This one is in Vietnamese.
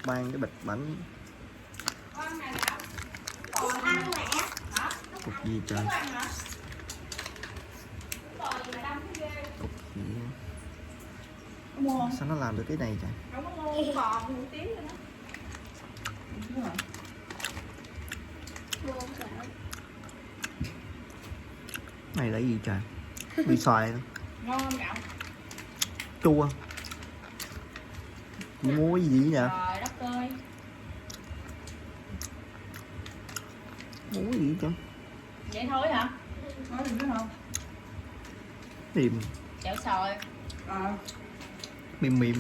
Mang cái bịch bánh cục gì trời, cục gì sao nó làm được cái này trời. Này là gì trời, bị xoài ngon không Gạo? chua, mua cái gì vậy? Trời đất ơi, Mua cái gì chứ? vậy thôi hả? Nói gì nữa không? Mềm, Chảo sòi. mềm mềm.